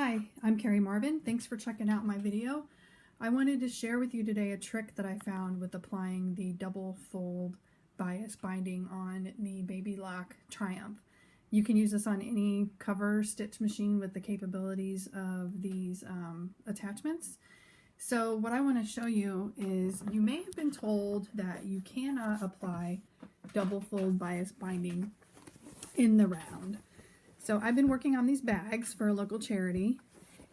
Hi, I'm Carrie Marvin. Thanks for checking out my video. I wanted to share with you today a trick that I found with applying the double fold bias binding on the BabyLock Triumph. You can use this on any cover stitch machine with the capabilities of these attachments. So what I want to show you is you may have been told that you cannot apply double fold bias binding in the round. So I've been working on these bags for a local charity,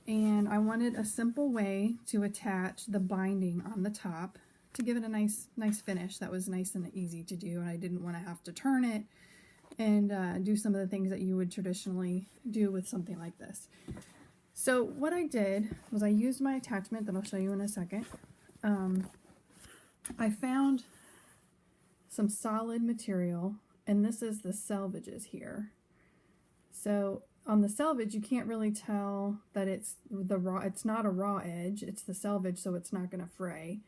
and I wanted a simple way to attach the binding on the top to give it a nice finish that was nice and easy to do, and I didn't want to have to turn it and do some of the things that you would traditionally do with something like this. So what I did was I used my attachment that I'll show you in a second. I found some solid material, and this is the selvages here. So on the selvage, you can't really tell that it's not a raw edge, it's the selvage, so it's not going to fray.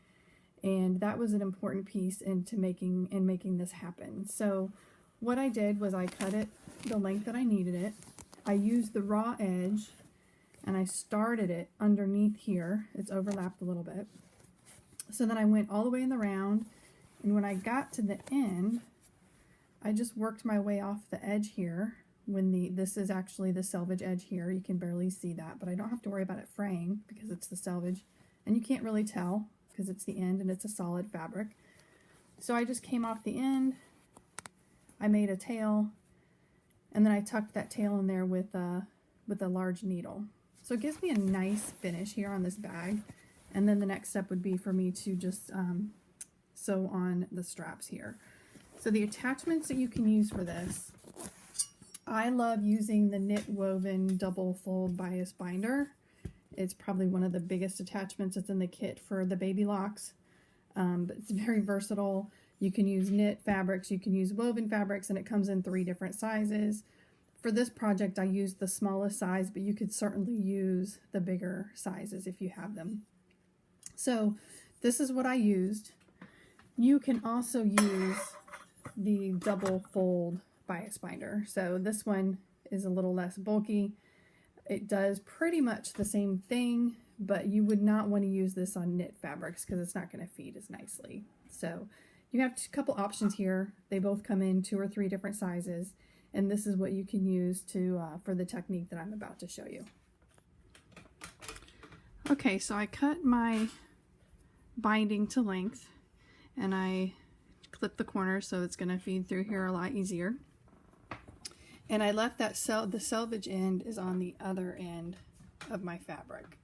And that was an important piece into making this happen. So what I did was I cut it the length that I needed it. I used the raw edge and I started it underneath here. It's overlapped a little bit. So then I went all the way in the round, and when I got to the end, I just worked my way off the edge here. This is actually the selvage edge here. You can barely see that, but I don't have to worry about it fraying because it's the selvage, and you can't really tell because it's the end and it's a solid fabric. So I just came off the end, I made a tail, and then I tucked that tail in there with a large needle. So it gives me a nice finish here on this bag, and then the next step would be for me to just sew on the straps here. So the attachments that you can use for this, I love using the knit woven double fold bias binder. It's probably one of the biggest attachments that's in the kit for the BabyLocks, but it's very versatile. You can use knit fabrics, you can use woven fabrics, and it comes in 3 different sizes. For this project, I used the smallest size, but you could certainly use the bigger sizes if you have them. So this is what I used. You can also use the double fold bias binder. So this one is a little less bulky. It does pretty much the same thing, but you would not want to use this on knit fabrics because it's not going to feed as nicely. So you have a couple options here. They both come in 2 or 3 different sizes, and this is what you can use to for the technique that I'm about to show you. Okay, so I cut my binding to length, and I clip the corners so it's going to feed through here a lot easier. And I left that the selvage end is on the other end of my fabric.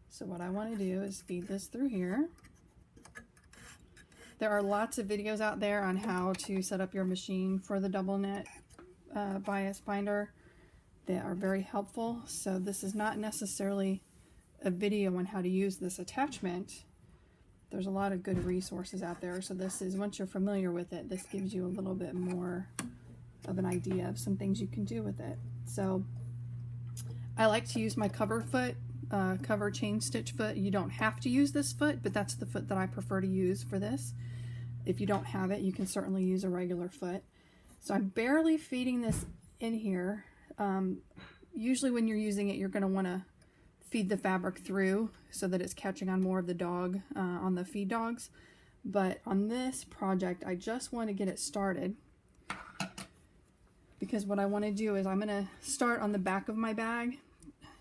So what I want to do is feed this through here. There are lots of videos out there on how to set up your machine for the double knit bias binder. They are very helpful. So this is not necessarily a video on how to use this attachment. There's a lot of good resources out there. So this is, once you're familiar with it, this gives you a little bit more of an idea of some things you can do with it. So I like to use my cover foot, cover chain stitch foot. You don't have to use this foot, but that's the foot that I prefer to use for this. If you don't have it, you can certainly use a regular foot. So I'm barely feeding this in here. Usually when you're using it, you're going to want to feed the fabric through so that it's catching on more of the dog, on the feed dogs. But on this project, I just want to get it started, because what I want to do is I'm going to start on the back of my bag.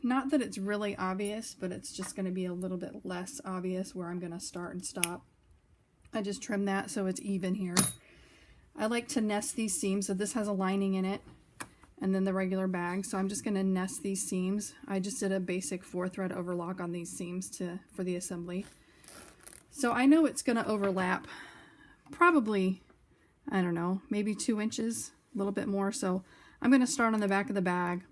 Not that it's really obvious, but it's just going to be a little bit less obvious where I'm going to start and stop. I just trim that so it's even here. I like to nest these seams, so this has a lining in it and then the regular bag, so I'm just going to nest these seams. I just did a basic 4-thread overlock on these seams for the assembly. So I know it's going to overlap probably, I don't know, maybe 2 inches. A little bit more, so I'm going to start on the back of the bag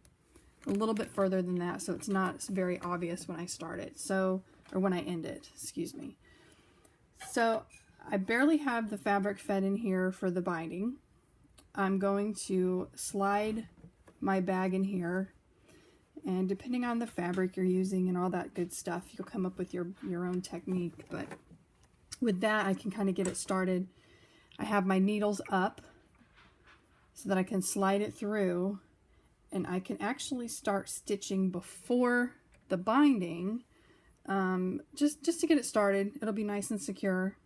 a little bit further than that, so it's not very obvious when I start it, or when I end it, excuse me. So I barely have the fabric fed in here for the binding. I'm going to slide my bag in here, and depending on the fabric you're using and all that good stuff, you'll come up with your own technique, but with that I can kind of get it started. I have my needles up so that I can slide it through, and I can actually start stitching before the binding, just to get it started. It'll be nice and secure.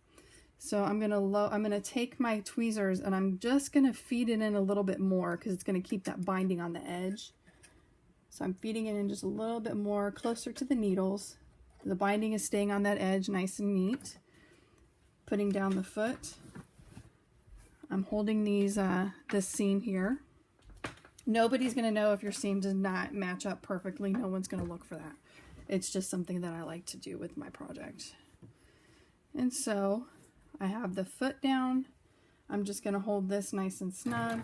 So I'm gonna take my tweezers and I'm just gonna feed it in a little bit more because it's gonna keep that binding on the edge. So I'm feeding it in just a little bit more closer to the needles. The binding is staying on that edge nice and neat. Putting down the foot. I'm holding these this seam here. Nobody's gonna know if your seam does not match up perfectly. No one's gonna look for that. It's just something that I like to do with my project. And so I have the foot down. I'm just gonna hold this nice and snug.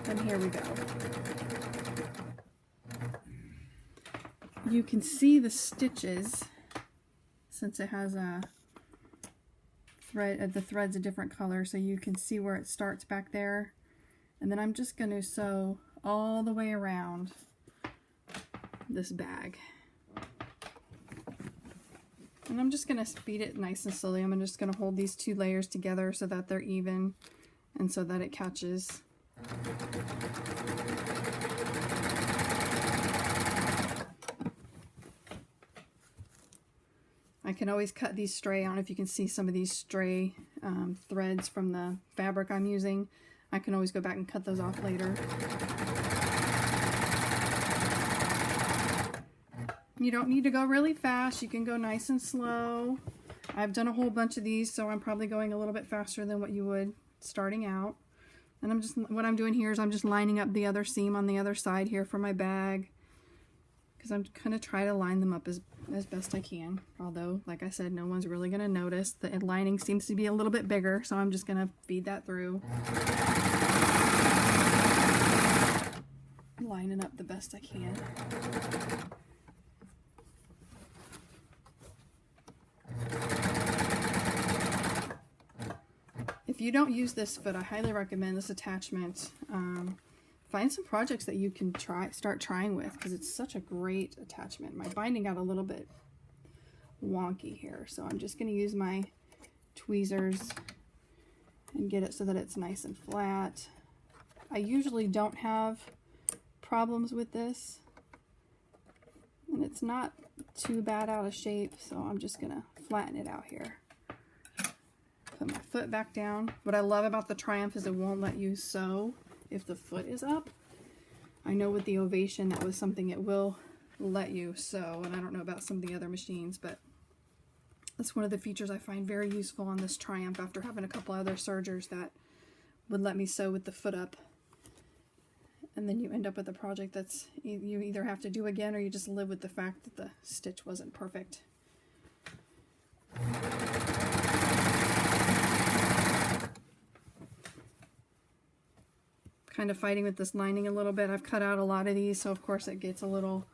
And here we go. You can see the stitches since it has a thread, the thread's a different color, so you can see where it starts back there. And then I'm just gonna sew all the way around this bag. And I'm just going to speed it nice and slowly. I'm just going to hold these two layers together so that they're even and so that it catches. I can always cut these stray. I don't know if you can see some of these stray threads from the fabric I'm using. I can always go back and cut those off later. You don't need to go really fast. You can go nice and slow. I've done a whole bunch of these, so I'm probably going a little bit faster than what you would starting out. And what I'm doing here is I'm just lining up the other seam on the other side here for my bag, because I'm kind of trying to line them up as best I can. Although, like I said, no one's really going to notice. The lining seems to be a little bit bigger, so I'm just going to feed that through. Lining up the best I can. If you don't use this foot, I highly recommend this attachment. Find some projects that you can start trying with, because it's such a great attachment. My binding got a little bit wonky here, so I'm just going to use my tweezers and get it so that it's nice and flat. I usually don't have problems with this, and it's not too bad out of shape, so I'm just going to flatten it out here. Put my foot back down. What I love about the Triumph is it won't let you sew if the foot is up. I know with the Ovation that was something it will let you sew, and I don't know about some of the other machines, but that's one of the features I find very useful on this Triumph after having a couple other sergers that would let me sew with the foot up. And then you end up with a project that's you either have to do again or you just live with the fact that the stitch wasn't perfect. Kind of fighting with this lining a little bit. I've cut out a lot of these, so of course it gets a little...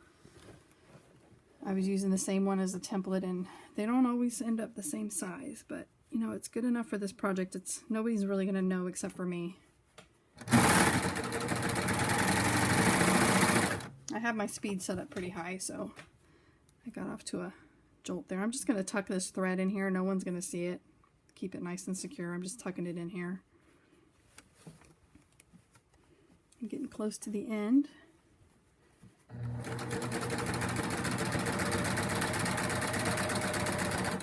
I was using the same one as a template, and they don't always end up the same size, but you know, it's good enough for this project. Nobody's really going to know except for me. I have my speed set up pretty high, so I got off to a jolt there. I'm just going to tuck this thread in here. No one's going to see it. Keep it nice and secure. I'm just tucking it in here. I'm getting close to the end.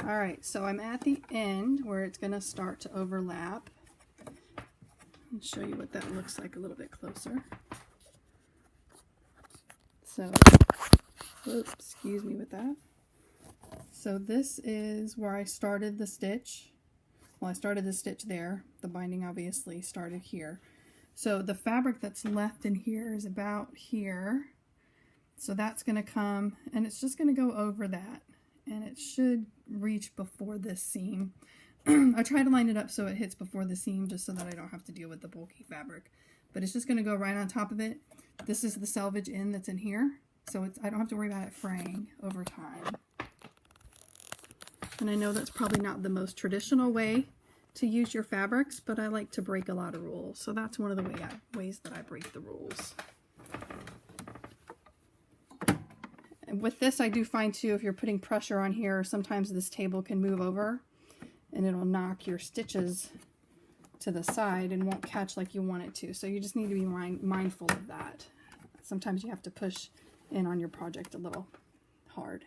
Alright, so I'm at the end where it's going to start to overlap. I'll show you what that looks like a little bit closer. So, oops, excuse me with that. So this is where I started the stitch. Well, I started the stitch there. The binding obviously started here. So the fabric that's left in here is about here. So that's going to come, and it's just going to go over that. And it should reach before this seam. I try to line it up so it hits before the seam, just so that I don't have to deal with the bulky fabric. But it's just going to go right on top of it. This is the selvage end that's in here, so I don't have to worry about it fraying over time. And I know that's probably not the most traditional way to use your fabrics, but I like to break a lot of rules. So that's one of the ways that I break the rules. And with this, I do find too, if you're putting pressure on here, sometimes this table can move over and it'll knock your stitches to the side and won't catch like you want it to. So you just need to be mindful of that. Sometimes you have to push in on your project a little hard.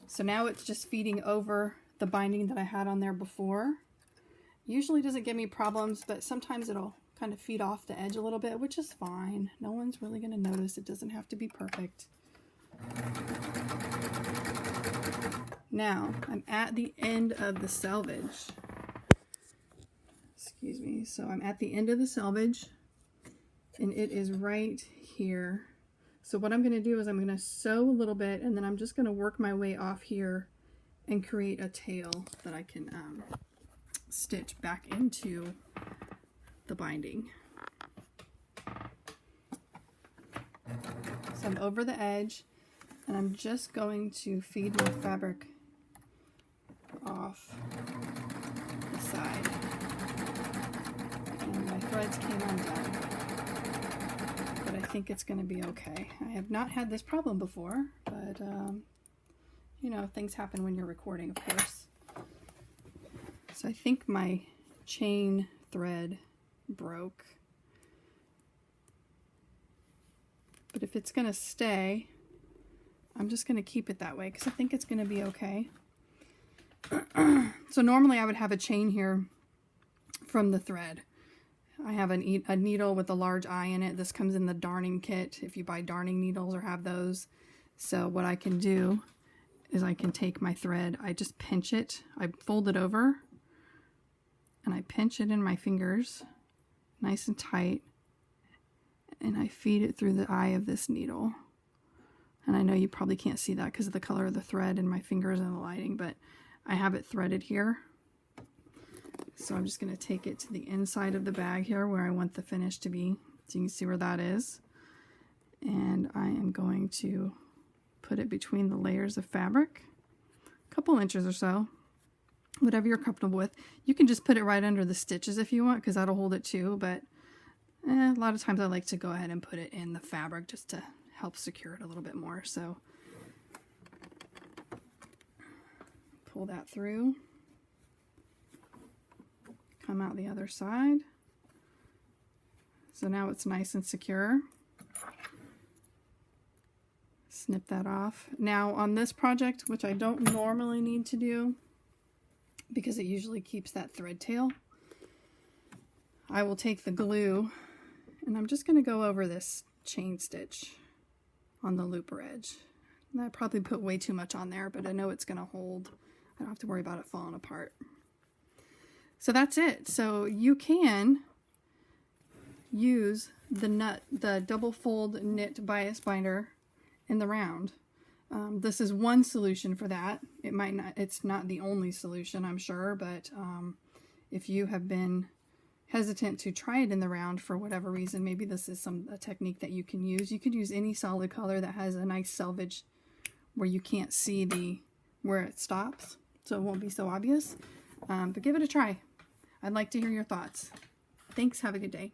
So now it's just feeding over the binding that I had on there before. Usually doesn't give me problems, but sometimes it'll kind of feed off the edge a little bit, which is fine. No one's really going to notice. It doesn't have to be perfect. Now, I'm at the end of the selvage. Excuse me. So I'm at the end of the selvage, and it is right here. So what I'm going to do is I'm going to sew a little bit, and then I'm just going to work my way off here and create a tail that I can stitch back into the binding. So I'm over the edge, and I'm just going to feed my fabric off the side. And my threads came undone, but I think it's going to be okay. I have not had this problem before, but you know, things happen when you're recording, of course. So I think my chain thread broke. But if it's going to stay, I'm just going to keep it that way because I think it's going to be okay. So normally I would have a chain here from the thread. I have a needle with a large eye in it. This comes in the darning kit if you buy darning needles or have those. So what I can do is I can take my thread, I just pinch it, I fold it over, and I pinch it in my fingers, nice and tight, and I feed it through the eye of this needle. And I know you probably can't see that because of the color of the thread and my fingers and the lighting, but I have it threaded here. So I'm just going to take it to the inside of the bag here where I want the finish to be. So you can see where that is. And I am going to put it between the layers of fabric, a couple inches or so, whatever you're comfortable with. You can just put it right under the stitches if you want, because that'll hold it too, but a lot of times I like to go ahead and put it in the fabric just to help secure it a little bit more. So pull that through, come out the other side. So now it's nice and secure. Snip that off. Now on this project, which I don't normally need to do because it usually keeps that thread tail, I will take the glue and I'm just going to go over this chain stitch on the looper edge. And I probably put way too much on there, but I know it's going to hold. I don't have to worry about it falling apart. So that's it. So you can use the double fold knit bias binder in the round. This is one solution for that. It's not the only solution, I'm sure, but if you have been hesitant to try it in the round for whatever reason, maybe this is a technique that you can use. You could use any solid color that has a nice selvage where you can't see where it stops, so it won't be so obvious. But give it a try. I'd like to hear your thoughts. Thanks. Have a good day.